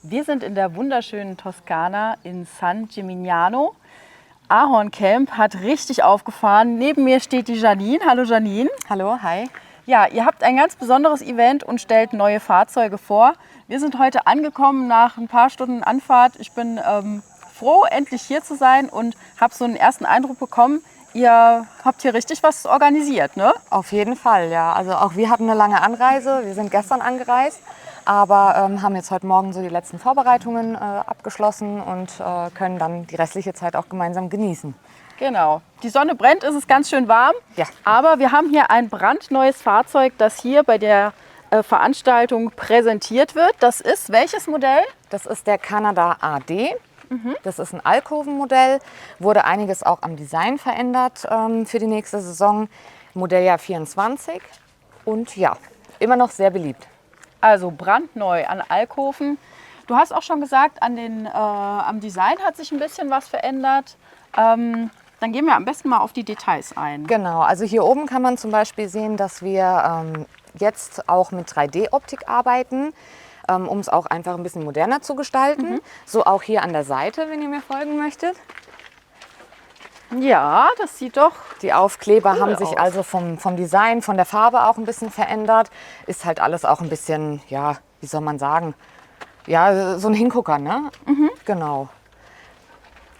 Wir sind in der wunderschönen Toskana in San Gimignano. Ahorn Camp hat richtig aufgefahren. Neben mir steht die Janine. Hallo Janine. Hallo, hi. Ja, ihr habt ein ganz besonderes Event und stellt neue Fahrzeuge vor. Wir sind heute angekommen nach ein paar Stunden Anfahrt. Ich bin froh, endlich hier zu sein und habe so einen ersten Eindruck bekommen. Ihr habt hier richtig was organisiert, ne? Auf jeden Fall, ja. Also auch wir hatten eine lange Anreise. Wir sind gestern angereist, aber haben jetzt heute Morgen so die letzten Vorbereitungen abgeschlossen und können dann die restliche Zeit auch gemeinsam genießen. Genau. Die Sonne brennt, es ist ganz schön warm. Ja. Aber wir haben hier ein brandneues Fahrzeug, das hier bei der Veranstaltung präsentiert wird. Das ist welches Modell? Das ist der Canada AD. Das ist ein Alkoven-Modell, wurde einiges auch am Design verändert für die nächste Saison. Modelljahr 24 und ja, immer noch sehr beliebt. Also brandneu an Alkoven. Du hast auch schon gesagt, am Design hat sich ein bisschen was verändert. Dann gehen wir am besten mal auf die Details ein. Genau, also hier oben kann man zum Beispiel sehen, dass wir jetzt auch mit 3D-Optik arbeiten, um es auch einfach ein bisschen moderner zu gestalten. So auch hier an der Seite, wenn ihr mir folgen möchtet. Ja, das sieht doch... Die Aufkleber cool haben sich aus. also vom Design, von der Farbe auch ein bisschen verändert. Ist halt alles auch ein bisschen, ja, wie soll man sagen, ja, so ein Hingucker, ne? Genau.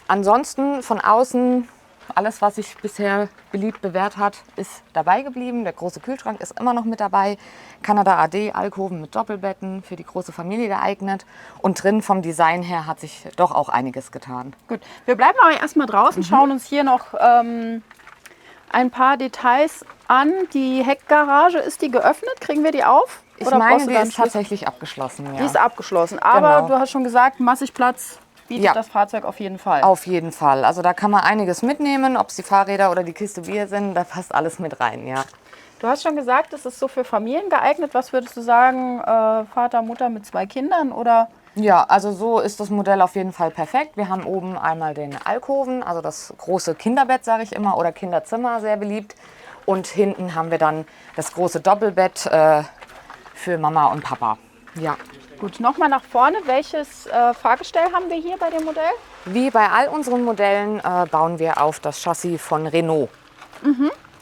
Ansonsten von außen, alles, was sich bisher beliebt bewährt hat, ist dabei geblieben. Der große Kühlschrank ist immer noch mit dabei. Canada AD, Alkoven mit Doppelbetten, für die große Familie geeignet. Und drin vom Design her hat sich doch auch einiges getan. Gut, wir bleiben aber erstmal draußen, schauen uns hier noch ein paar Details an. Die Heckgarage, ist die geöffnet? Kriegen wir die auf? Ich Oder meine, brauchst du die da einen ist Schlüssel? tatsächlich abgeschlossen. Ja. Die ist abgeschlossen, aber Genau. du hast schon gesagt, massig Platz bietet Ja. das Fahrzeug auf jeden Fall. Auf jeden Fall. Also da kann man einiges mitnehmen, ob es die Fahrräder oder die Kiste Bier sind, da passt alles mit rein, ja. Du hast schon gesagt, es ist so für Familien geeignet. Was würdest du sagen, Vater, Mutter mit 2 Kindern oder? Ja, also so ist das Modell auf jeden Fall perfekt. Wir haben oben einmal den Alkoven, also das große Kinderbett, sage ich immer, oder Kinderzimmer, sehr beliebt. Und hinten haben wir dann das große Doppelbett für Mama und Papa. Ja. Gut, nochmal nach vorne. Welches Fahrgestell haben wir hier bei dem Modell? Wie bei all unseren Modellen bauen wir auf das Chassis von Renault.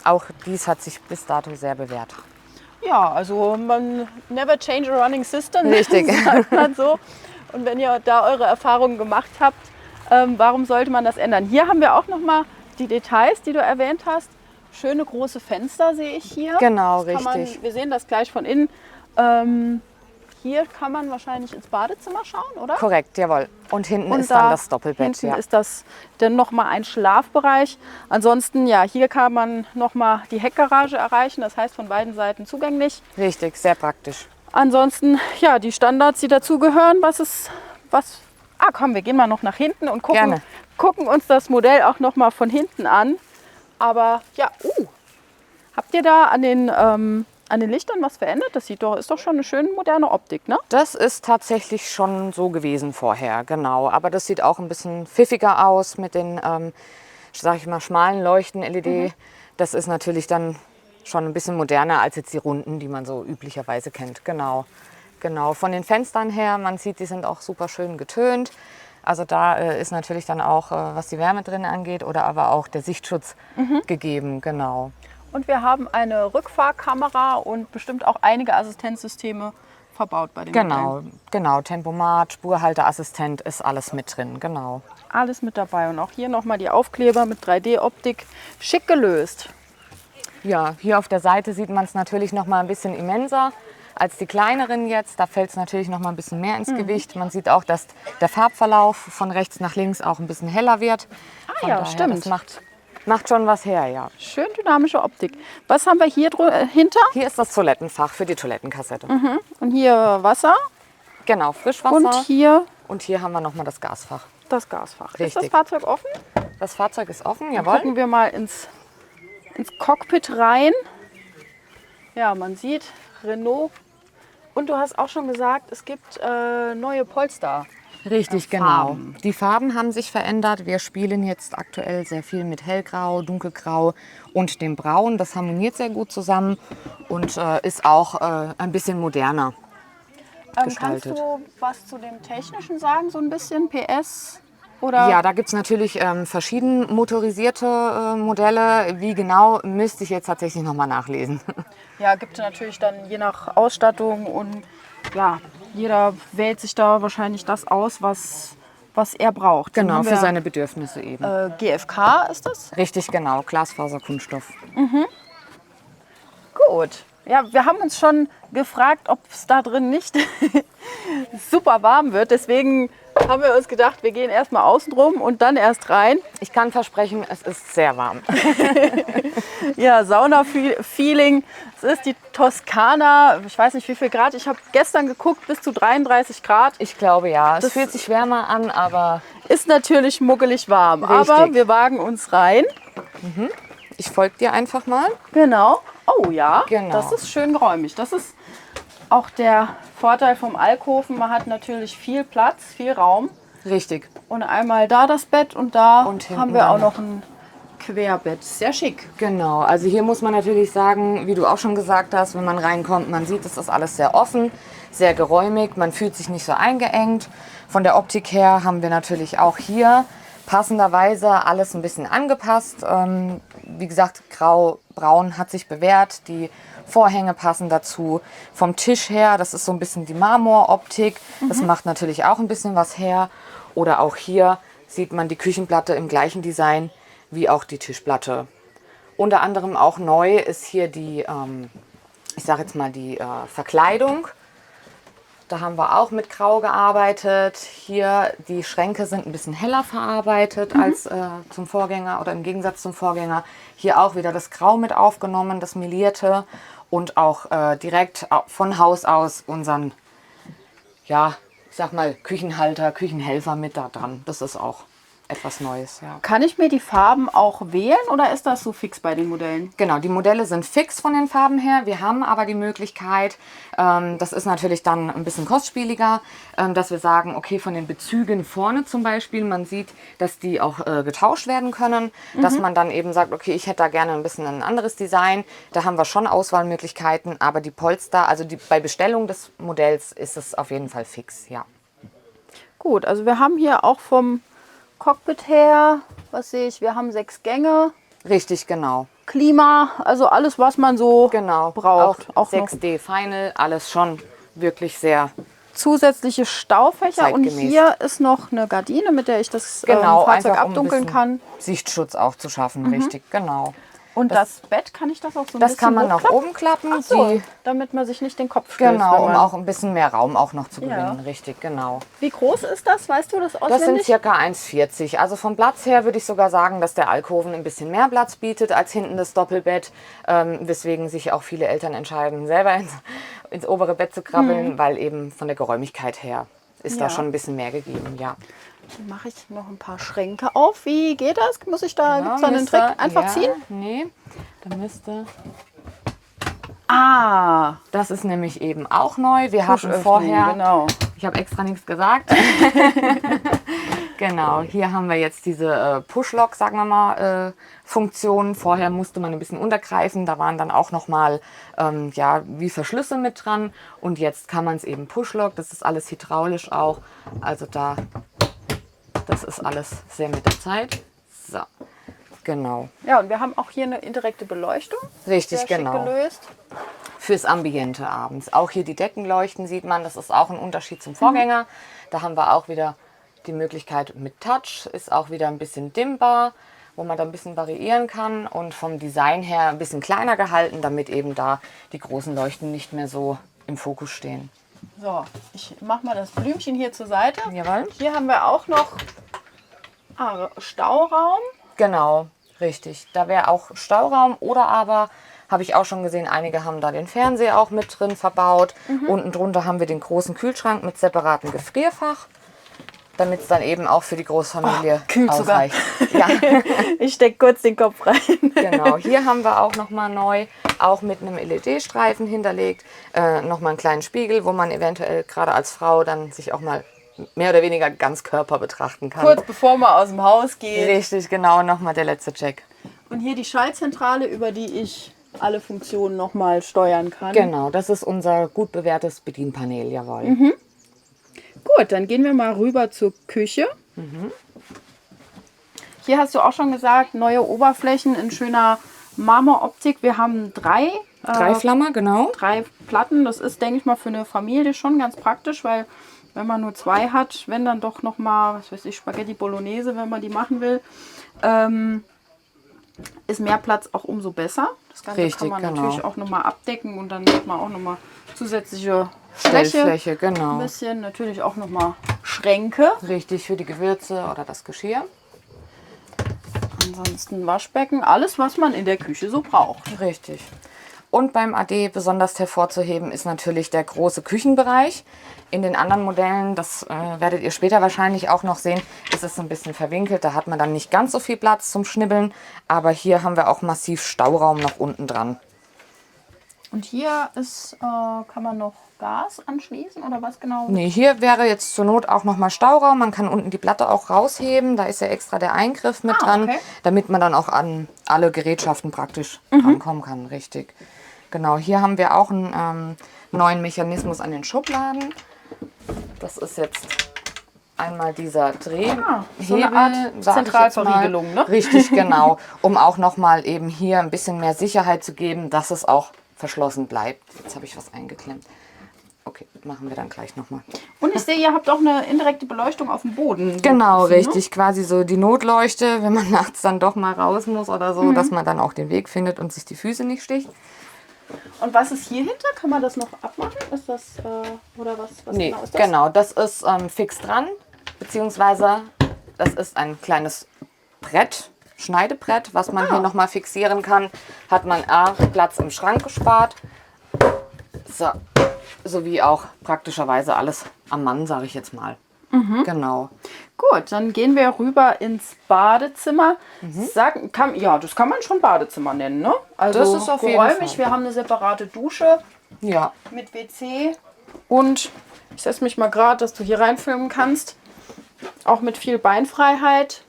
Auch dies hat sich bis dato sehr bewährt. Ja, also man never change a running system, Richtig. sagt man so. Und wenn ihr da eure Erfahrungen gemacht habt, warum sollte man das ändern? Hier haben wir auch nochmal die Details, die du erwähnt hast. Schöne große Fenster sehe ich hier. Genau, Das kann richtig. wir sehen das gleich von innen. Hier kann man wahrscheinlich ins Badezimmer schauen, oder? Korrekt, jawohl. Und hinten ist da dann das Doppelbett. Hinten Ja. ist das dann nochmal ein Schlafbereich. Ansonsten, ja, hier kann man nochmal die Heckgarage erreichen. Das heißt, von beiden Seiten zugänglich. Richtig, sehr praktisch. Ansonsten, ja, die Standards, die dazugehören, komm, wir gehen mal noch nach hinten und Gerne. gucken uns das Modell auch nochmal von hinten an. Aber ja, habt ihr da an den Lichtern was verändert? Das ist doch schon eine schöne moderne Optik, ne? Das ist tatsächlich schon so gewesen vorher, genau. Aber das sieht auch ein bisschen pfiffiger aus mit den, sag ich mal, schmalen Leuchten LED. Das ist natürlich dann schon ein bisschen moderner als jetzt die runden, die man so üblicherweise kennt. Genau, genau. Von den Fenstern her, man sieht, die sind auch super schön getönt. Also da ist natürlich dann auch, was die Wärme drin angeht oder aber auch der Sichtschutz gegeben, genau. Und wir haben eine Rückfahrkamera und bestimmt auch einige Assistenzsysteme verbaut bei dem Modell. Genau, genau. Tempomat, Spurhalteassistent ist alles mit drin, genau. Alles mit dabei. Und auch hier nochmal die Aufkleber mit 3D-Optik. Schick gelöst. Ja, hier auf der Seite sieht man es natürlich noch mal ein bisschen immenser als die kleineren jetzt. Da fällt es natürlich noch mal ein bisschen mehr ins Gewicht. Man sieht auch, dass der Farbverlauf von rechts nach links auch ein bisschen heller wird. Von ja, daher, stimmt. Das macht schon was her, ja. Schön dynamische Optik. Was haben wir hier hinter? Hier ist das Toilettenfach für die Toilettenkassette. Und hier Wasser. Genau, Frischwasser. Und hier hier haben wir noch mal das Gasfach. das Gasfach. Ist Richtig. das Fahrzeug offen? Das Fahrzeug ist offen, Dann jawohl. gucken wir mal ins Cockpit rein. Ja, man sieht Renault. Und du hast auch schon gesagt, es gibt neue Polster. Richtig, genau. Farben. Die Farben haben sich verändert. Wir spielen jetzt aktuell sehr viel mit hellgrau, dunkelgrau und dem braun. Das harmoniert sehr gut zusammen und ist auch ein bisschen moderner. Kannst gestaltet. du was zu dem Technischen sagen, so ein bisschen? PS? Oder? Ja, da gibt es natürlich verschieden motorisierte Modelle. Wie genau, müsste ich jetzt tatsächlich nochmal nachlesen. Ja, gibt es natürlich dann je nach Ausstattung und ja, jeder wählt sich da wahrscheinlich das aus, was er braucht. Dann Genau, haben für wir, seine Bedürfnisse eben. GFK ist das? Richtig, genau. Glasfaserkunststoff. Gut. Ja, wir haben uns schon gefragt, ob es da drin nicht super warm wird. Deswegen haben wir uns gedacht, wir gehen erstmal außen rum und dann erst rein. Ich kann versprechen, es ist sehr warm. Ja, Sauna-Feeling. Es ist die Toskana. Ich weiß nicht, wie viel Grad. Ich habe gestern geguckt, bis zu 33 Grad. Ich glaube ja. Es Das- fühlt sich wärmer an, aber Ist natürlich muggelig warm. Richtig. Aber wir wagen uns rein. ich folge dir einfach mal. Genau. Oh ja, Genau. das ist schön geräumig. Das ist auch der Vorteil vom Alkoven. Man hat natürlich viel Platz, viel Raum. Richtig. Und einmal da das Bett und da Und hinten haben wir dann auch noch ein Querbett. Sehr schick. Genau, also hier muss man natürlich sagen, wie du auch schon gesagt hast, wenn man reinkommt, man sieht, es ist alles sehr offen, sehr geräumig, man fühlt sich nicht so eingeengt. Von der Optik her haben wir natürlich auch hier passenderweise alles ein bisschen angepasst. Wie gesagt, grau-braun hat sich bewährt, die Vorhänge passen dazu. Vom Tisch her, das ist so ein bisschen die Marmoroptik, das macht natürlich auch ein bisschen was her. Oder auch hier sieht man die Küchenplatte im gleichen Design wie auch die Tischplatte. Unter anderem auch neu ist hier die, ich sage jetzt mal die Verkleidung. Da haben wir auch mit Grau gearbeitet. Hier die Schränke sind ein bisschen heller verarbeitet als zum Vorgänger oder im Gegensatz zum Vorgänger. Hier auch wieder das Grau mit aufgenommen, das Melierte und auch direkt von Haus aus unseren, ja, ich sag mal Küchenhalter, Küchenhelfer mit da dran. Das ist auch etwas Neues, ja. Kann ich mir die Farben auch wählen oder ist das so fix bei den Modellen? Genau, die Modelle sind fix von den Farben her. Wir haben aber die Möglichkeit, das ist natürlich dann ein bisschen kostspieliger, dass wir sagen, okay, von den Bezügen vorne zum Beispiel, man sieht, dass die auch getauscht werden können, dass man dann eben sagt, okay, ich hätte da gerne ein bisschen ein anderes Design. Da haben wir schon Auswahlmöglichkeiten, aber die Polster, also bei Bestellung des Modells ist es auf jeden Fall fix, ja. Gut, also wir haben hier auch vom Cockpit her, was sehe ich, wir haben 6 Gänge, Richtig, genau. Klima, also alles, was man so Genau, braucht. auch noch 6D Final, alles schon wirklich sehr zusätzliche Staufächer und zeitgemäß. hier ist noch eine Gardine, mit der ich das Genau, Fahrzeug einfach um ein abdunkeln bisschen kann. Sichtschutz auch zu schaffen, richtig, genau. Und das Bett, kann ich das auch so ein Das bisschen kann man nach hochklappen? oben klappen. Ach so, Die, damit man sich nicht den Kopf stößt. genau, wenn um man- auch ein bisschen mehr Raum auch noch zu gewinnen, Ja. richtig, genau. Wie groß ist das? Weißt du das Das auswendig? sind ca. 1,40. Also vom Platz her würde ich sogar sagen, dass der Alkoven ein bisschen mehr Platz bietet als hinten das Doppelbett, weswegen sich auch viele Eltern entscheiden, selber ins obere Bett zu krabbeln, weil eben von der Geräumigkeit her ist da Ja. schon ein bisschen mehr gegeben, ja. Dann mache ich noch ein paar Schränke auf. Wie geht das? Muss ich da, Genau, gibt's da einen müsste- Trick? Einfach ja, ziehen? Nee, da müsste... Ah, Das ist nämlich eben auch neu. Wir hatten Push-Öffnung, vorher, genau. ich habe extra nichts gesagt. Genau, hier haben wir jetzt diese Push-Lock, sagen wir mal, Funktion. Vorher musste man ein bisschen untergreifen. Da waren dann auch nochmal ja, wie Verschlüsse mit dran. Und jetzt kann man es eben Push-Lock. Das ist alles hydraulisch auch. Also das ist alles sehr mit der Zeit. So, genau. Ja, und wir haben auch hier eine indirekte Beleuchtung. Richtig, Sehr schick genau. gelöst. Fürs Ambiente abends. Auch hier die Deckenleuchten sieht man, das ist auch ein Unterschied zum Vorgänger. Da haben wir auch wieder die Möglichkeit mit Touch, ist auch wieder ein bisschen dimmbar, wo man da ein bisschen variieren kann und vom Design her ein bisschen kleiner gehalten, damit eben da die großen Leuchten nicht mehr so im Fokus stehen. So, ich mache mal das Blümchen hier zur Seite. Jawohl. Hier haben wir auch noch Stauraum. Genau, richtig. Da wäre auch Stauraum oder aber, habe ich auch schon gesehen, einige haben da den Fernseher auch mit drin verbaut. Unten drunter haben wir den großen Kühlschrank mit separatem Gefrierfach, damit es dann eben auch für die Großfamilie kühlt sogar. ausreicht. Ja, Ich stecke kurz den Kopf rein. genau. Hier haben wir auch nochmal neu, auch mit einem LED-Streifen hinterlegt, nochmal einen kleinen Spiegel, wo man eventuell gerade als Frau dann sich auch mal mehr oder weniger ganz Körper betrachten kann. Kurz bevor man aus dem Haus geht. Richtig, genau, nochmal der letzte Check. Und hier die Schaltzentrale, über die ich alle Funktionen nochmal steuern kann. Genau, das ist unser gut bewährtes Bedienpanel, jawohl. Gut, dann gehen wir mal rüber zur Küche. Hier hast du auch schon gesagt, neue Oberflächen in schöner Marmoroptik. Wir haben drei Dreiflammer, genau. Platten. Das ist, denke ich mal, für eine Familie schon ganz praktisch, weil wenn man nur zwei hat, wenn dann doch noch mal, was weiß ich, Spaghetti Bolognese, wenn man die machen will, ist mehr Platz auch umso besser. Das Ganze Richtig, kann man genau. natürlich auch nochmal abdecken und dann hat man auch nochmal zusätzliche Fläche. Stellfläche, genau. Ein bisschen, natürlich auch nochmal Schränke. Richtig für die Gewürze oder das Geschirr. Ansonsten Waschbecken, alles, was man in der Küche so braucht. Richtig. Und beim AD besonders hervorzuheben ist natürlich der große Küchenbereich. In den anderen Modellen, das werdet ihr später wahrscheinlich auch noch sehen, ist es ein bisschen verwinkelt. Da hat man dann nicht ganz so viel Platz zum Schnibbeln. Aber hier haben wir auch massiv Stauraum noch unten dran. Und hier ist, kann man noch Gas anschließen oder was genau? Nee, hier wäre jetzt zur Not auch nochmal Stauraum. Man kann unten die Platte auch rausheben. Da ist ja extra der Eingriff mit dran, okay. damit man dann auch an alle Gerätschaften praktisch rankommen kann. Richtig. Genau, hier haben wir auch einen neuen Mechanismus an den Schubladen. Das ist jetzt einmal dieser Drehhebel, so eine Art sag ich jetzt Zentralverriegelung, mal. ne? Richtig, genau. Um auch nochmal eben hier ein bisschen mehr Sicherheit zu geben, dass es auch verschlossen bleibt. Jetzt habe ich was eingeklemmt. Okay, machen wir dann gleich nochmal. Und ich sehe, ihr habt auch eine indirekte Beleuchtung auf dem Boden. Genau, So ein bisschen, richtig. Quasi so die Notleuchte, wenn man nachts dann doch mal raus muss oder so, dass man dann auch den Weg findet und sich die Füße nicht sticht. Ne? Und was ist hier hinter? Kann man das noch abmachen? Ist das, oder was Nee, genau ist das? genau, das ist fix dran, beziehungsweise das ist ein kleines Brett, Schneidebrett, was man hier nochmal fixieren kann. Hat man Platz im Schrank gespart, so, sowie auch praktischerweise alles am Mann, sage ich jetzt mal. Genau. Gut, dann gehen wir rüber ins Badezimmer. Ja, das kann man schon Badezimmer nennen, ne? Also Das ist auf jeden geräumig. Fall. Wir haben eine separate Dusche Ja, mit WC und ich setze mich mal gerade, dass du hier reinfilmen kannst. Auch mit viel Beinfreiheit.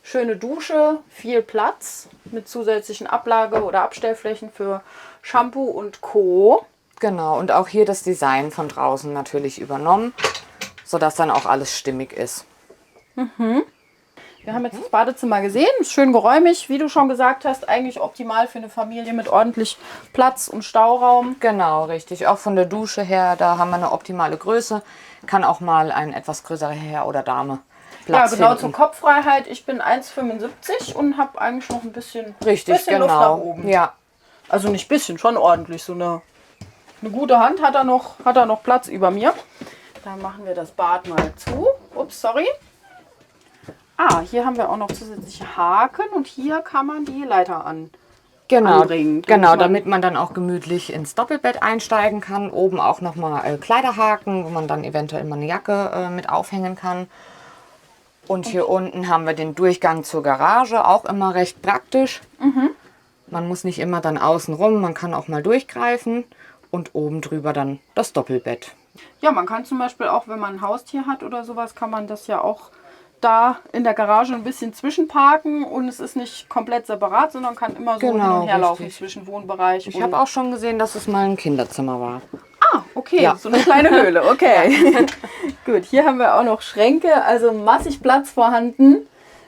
Schöne Dusche, viel Platz mit zusätzlichen Ablage- oder Abstellflächen für Shampoo und Co. genau. Und auch hier das Design von draußen natürlich übernommen, sodass dann auch alles stimmig ist. Wir haben jetzt das Badezimmer gesehen, ist schön geräumig, wie du schon gesagt hast, eigentlich optimal für eine Familie mit ordentlich Platz und Stauraum. Genau, richtig. Auch von der Dusche her, da haben wir eine optimale Größe. Kann auch mal ein etwas größerer Herr oder Dame Platz Ja, genau, finden. zur Kopffreiheit. Ich bin 1,75 und habe eigentlich noch ein bisschen, Richtig, bisschen Luft nach genau. oben. Ja, Also nicht bisschen, schon ordentlich. So eine gute Hand hat er noch Platz über mir. Dann machen wir das Bad mal zu. Ups, sorry. Hier haben wir auch noch zusätzliche Haken und hier kann man die Leiter genau, anbringen. genau, damit man dann auch gemütlich ins Doppelbett einsteigen kann. Oben auch nochmal Kleiderhaken, wo man dann eventuell mal eine Jacke mit aufhängen kann. Und hier unten haben wir den Durchgang zur Garage, auch immer recht praktisch. Man muss nicht immer dann außen rum, man kann auch mal durchgreifen. Und oben drüber dann das Doppelbett. Ja, man kann zum Beispiel auch, wenn man ein Haustier hat oder sowas, kann man das ja auch da in der Garage ein bisschen zwischenparken und es ist nicht komplett separat, sondern kann immer so hin Genau, und her laufen richtig. zwischen Wohnbereich Ich und... habe auch schon gesehen, dass es mal ein Kinderzimmer war. Okay, Ja. so eine kleine Höhle, okay. Gut, hier haben wir auch noch Schränke, also massig Platz vorhanden.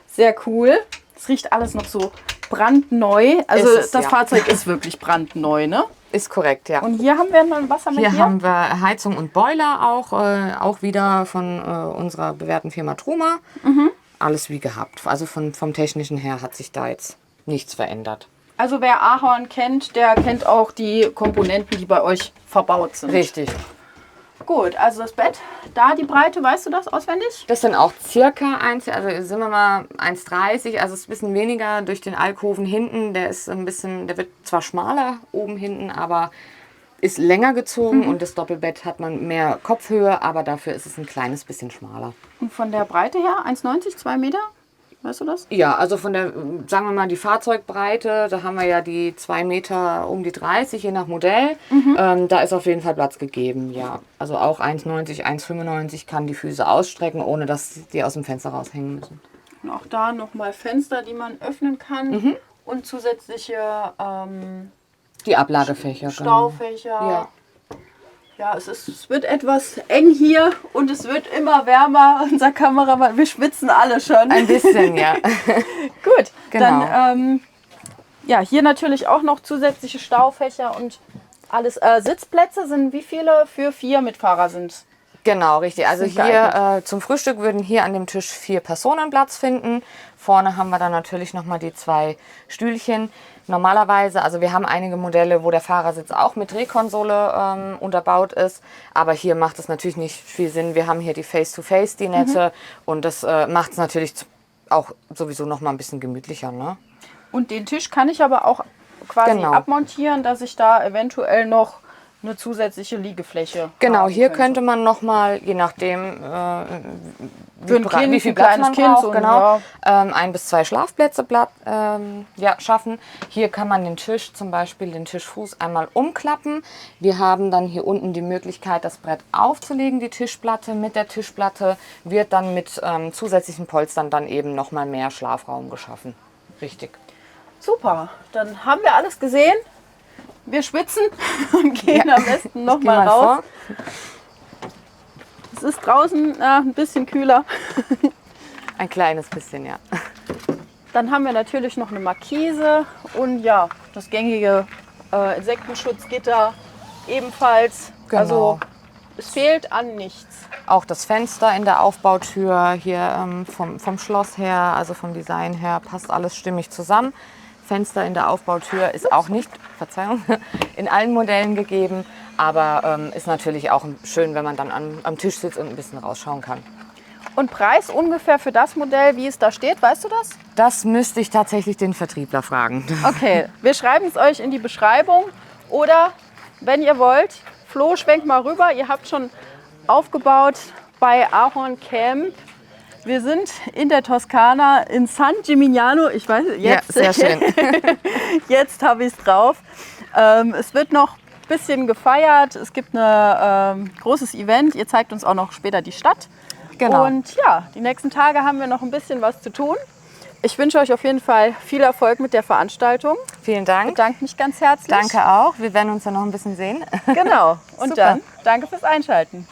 Sehr cool. Es riecht alles noch so brandneu. Also Ist es, das ja. Fahrzeug ist wirklich brandneu, ne? Ist korrekt, ja. Und hier haben wir noch was haben wir Hier hier? haben wir Heizung und Boiler auch wieder von unserer bewährten Firma Truma. Alles wie gehabt. Also vom Technischen her hat sich da jetzt nichts verändert. Also wer Ahorn kennt, der kennt auch die Komponenten, die bei euch verbaut sind. Richtig. Gut, also das Bett, da die Breite, weißt du das auswendig? Das sind auch circa also sind wir mal 1,30, also ist ein bisschen weniger durch den Alkoven hinten. Der ist ein bisschen, der wird zwar schmaler oben hinten, aber ist länger gezogen und das Doppelbett hat man mehr Kopfhöhe, aber dafür ist es ein kleines bisschen schmaler. Und von der Breite her 1,90, 2 Meter? Weißt du das? Ja, also von der, sagen wir mal, die Fahrzeugbreite, da haben wir ja die 2 Meter um die 30, je nach Modell. Da ist auf jeden Fall Platz gegeben, ja. Also auch 1,90, 1,95 kann die Füße ausstrecken, ohne dass die aus dem Fenster raushängen müssen. Und auch da nochmal Fenster, die man öffnen kann. Und zusätzliche Die Ablagefächer, genau. Staufächer. Ja. Ja, es wird etwas eng hier und es wird immer wärmer. Unser Kameramann, wir schwitzen alle schon. Ein bisschen, ja. Gut, Genau. dann ja, hier natürlich auch noch zusätzliche Staufächer und alles. Sitzplätze sind wie viele? Für 4 Mitfahrer sind. Genau, richtig. Also Sind hier zum Frühstück würden hier an dem Tisch 4 Personen Platz finden. Vorne haben wir dann natürlich nochmal die 2 Stühlchen. Normalerweise, also wir haben einige Modelle, wo der Fahrersitz auch mit Drehkonsole unterbaut ist. Aber hier macht es natürlich nicht viel Sinn. Wir haben hier die Face-to-Face, die nette. Und das macht es natürlich auch sowieso nochmal ein bisschen gemütlicher, ne? Und den Tisch kann ich aber auch quasi Genau. abmontieren, dass ich da eventuell noch eine zusätzliche Liegefläche Genau, haben hier könnte. könnte man nochmal, je nachdem, Für ein Kind, wie viel ein Platz kleines man Kind, braucht, so ein- genau, ja. 1 bis 2 Schlafplätze schaffen. Hier kann man den Tisch, zum Beispiel den Tischfuß, einmal umklappen. Wir haben dann hier unten die Möglichkeit, das Brett aufzulegen, die Tischplatte. Mit der Tischplatte wird dann mit zusätzlichen Polstern dann eben nochmal mehr Schlafraum geschaffen. Richtig. Super, dann haben wir alles gesehen. Wir schwitzen und gehen am besten noch Geh mal raus. vor. Es ist draußen ein bisschen kühler. Ein kleines bisschen, ja. Dann haben wir natürlich noch eine Markise und ja, das gängige Insektenschutzgitter ebenfalls. Genau. Also es fehlt an nichts. Auch das Fenster in der Aufbautür hier vom Schloss her, also vom Design her, passt alles stimmig zusammen. Fenster in der Aufbautür ist auch nicht, Verzeihung, in allen Modellen gegeben, aber ist natürlich auch schön, wenn man dann am Tisch sitzt und ein bisschen rausschauen kann. Und Preis ungefähr für das Modell, wie es da steht, weißt du das? Das müsste ich tatsächlich den Vertriebler fragen. Okay, wir schreiben es euch in die Beschreibung oder wenn ihr wollt, Flo, schwenkt mal rüber. Ihr habt schon aufgebaut bei Ahorn Camp. Wir sind in der Toskana in San Gimignano. Ich weiß, jetzt, Ja, sehr schön. jetzt habe ich es drauf. Es wird noch ein bisschen gefeiert. Es gibt ein großes Event. Ihr zeigt uns auch noch später die Stadt. Genau. Und ja, die nächsten Tage haben wir noch ein bisschen was zu tun. Ich wünsche euch auf jeden Fall viel Erfolg mit der Veranstaltung. Vielen Ich Dank. bedanke mich ganz herzlich. Danke auch. Wir werden uns ja noch ein bisschen sehen. Genau. Und Super. dann danke fürs Einschalten.